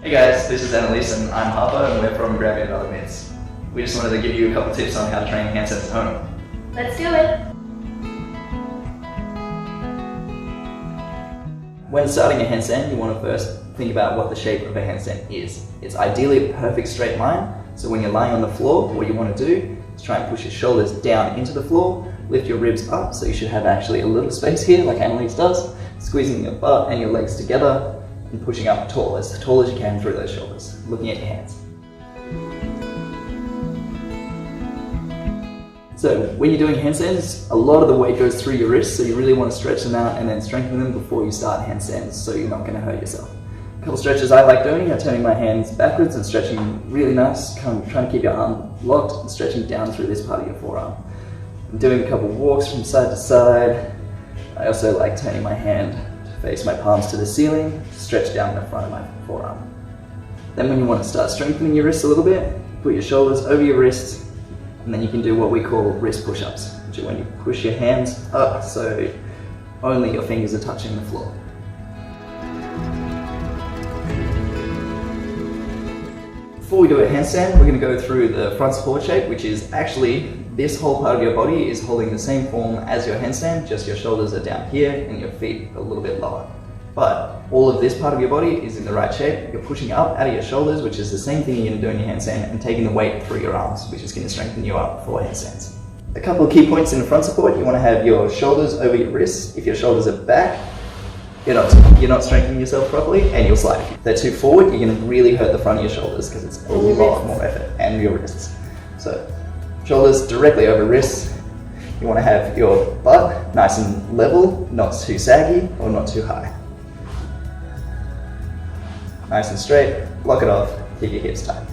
Hey guys, this is Annalise and I'm Harper and we're from Gravity and Other Myths. We just wanted to give you a couple tips on how to train handstands at home. Let's do it! When starting a handstand, you want to first think about what the shape of a handstand is. It's ideally a perfect straight line, so when you're lying on the floor, what you want to do is try and push your shoulders down into the floor, lift your ribs up, so you should have actually a little space here, like Annalise does, squeezing your butt and your legs together, and pushing up tall as you can through those shoulders, looking at your hands. So when you're doing handstands, a lot of the weight goes through your wrists, so you really want to stretch them out and then strengthen them before you start handstands so you're not going to hurt yourself. A couple stretches I like doing are turning my hands backwards and stretching really nice, trying to keep your arm locked and stretching down through this part of your forearm. I'm doing a couple walks from side to side. I also like turning my hand to face my palms to the ceiling, stretch down the front of my forearm. Then when you want to start strengthening your wrists a little bit, put your shoulders over your wrists, and then you can do what we call wrist push-ups, which are when you push your hands up so only your fingers are touching the floor. Before we do a handstand, we're going to go through the front support shape, which is actually this whole part of your body is holding the same form as your handstand, just your shoulders are down here and your feet a little bit lower. But all of this part of your body is in the right shape. You're pushing up out of your shoulders, which is the same thing you're going to do in your handstand, and taking the weight through your arms, which is going to strengthen you up for handstands. A couple of key points in the front support: you want to have your shoulders over your wrists. If your shoulders are back, you're not strengthening yourself properly, and you'll slide. If they're too forward, you're going to really hurt the front of your shoulders because it's a lot more effort, and your wrists. So shoulders directly over wrists. You want to have your butt nice and level, not too saggy or not too high. Nice and straight, block it off, keep your hips tight.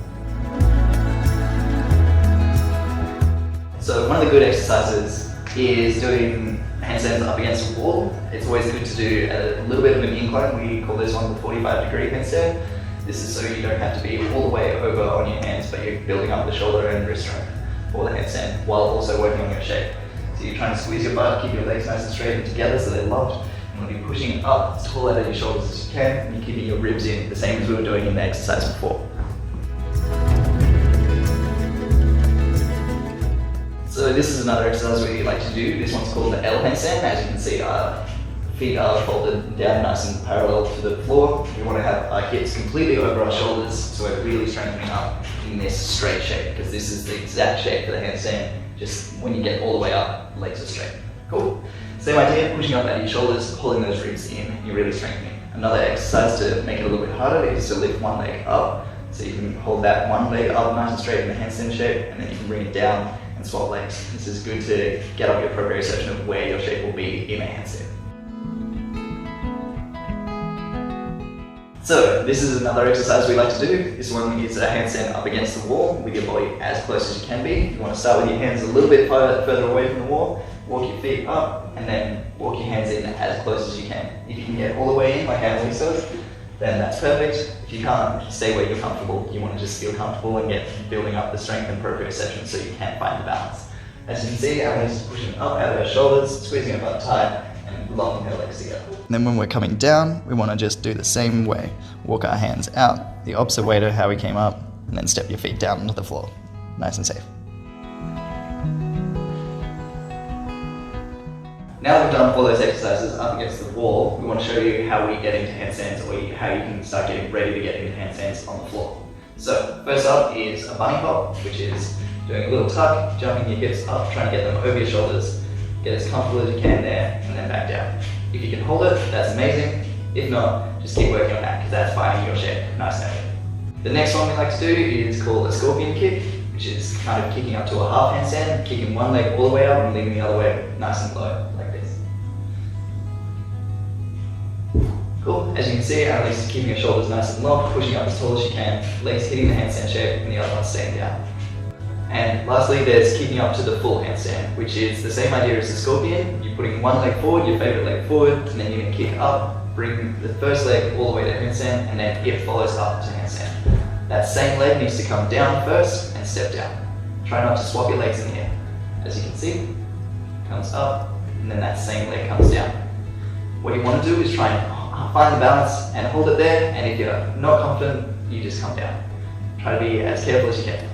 So one of the good exercises is doing handstands up against a wall. It's always good to do a little bit of an incline. We call this one the 45-degree handstand. This is so you don't have to be all the way over on your hands, but you're building up the shoulder and wrist strength for the handstand while also working on your shape. So you're trying to squeeze your butt, keep your legs nice and straight and together so they're locked. You want to be pushing up as tall out of your shoulders as you can, and you're keeping your ribs in, the same as we were doing in the exercise before. So this is another exercise we like to do. This one's called the L handstand. As you can see, our feet are folded down nice and parallel to the floor. We want to have our hips completely over our shoulders, so we're really strengthening up in this straight shape, because this is the exact shape for the handstand. Just when you get all the way up, legs are straight. Cool. Same idea, pushing up out of your shoulders, holding those ribs in, you're really strengthening. Another exercise to make it a little bit harder is to lift one leg up. So you can hold that one leg up nice and straight in the handstand shape, and then you can bring it down and swap legs. This is good to get up your proprioception of where your shape will be in a handstand. So this is another exercise we like to do. This one is a handstand up against the wall with your body as close as you can be. You want to start with your hands a little bit further away from the wall, walk your feet up, and then walk your hands in as close as you can. If you can get all the way in like Annalise does, then that's perfect. If you can't, stay where you're comfortable. You want to just feel comfortable and get building up the strength and proprioception so you can find the balance. As you can see, Annalise is pushing up out of her shoulders, squeezing her butt tight, and locking her legs together. And then when we're coming down, we want to just do the same way. Walk our hands out, the opposite way to how we came up, and then step your feet down onto the floor. Nice and safe. Now that we've done all those exercises up against the wall, we want to show you how we get into handstands, or how you can start getting ready to get into handstands on the floor. So first up is a bunny hop, which is doing a little tuck, jumping your hips up, trying to get them over your shoulders, get as comfortable as you can there, and then back down. If you can hold it, that's amazing. If not, just keep working on that, because that's finding your shape nice and early. The next one we like to do is called a scorpion kick, which is kind of kicking up to a half handstand, kicking one leg all the way up and leaving the other way nice and low, like this. Cool. As you can see, Annalise is keeping her shoulders nice and locked, pushing up as tall as she can, legs hitting the handstand shape, and the other one staying down. And lastly, there's kicking up to the full handstand, which is the same idea as the scorpion. You're putting one leg forward, your favorite leg forward, and then you're going to kick up, bring the first leg all the way to handstand, and then it follows up to handstand. That same leg needs to come down first and step down. Try not to swap your legs in here. As you can see, comes up, and then that same leg comes down. What you want to do is try and find the balance and hold it there, and if you're not confident, you just come down. Try to be as careful as you can.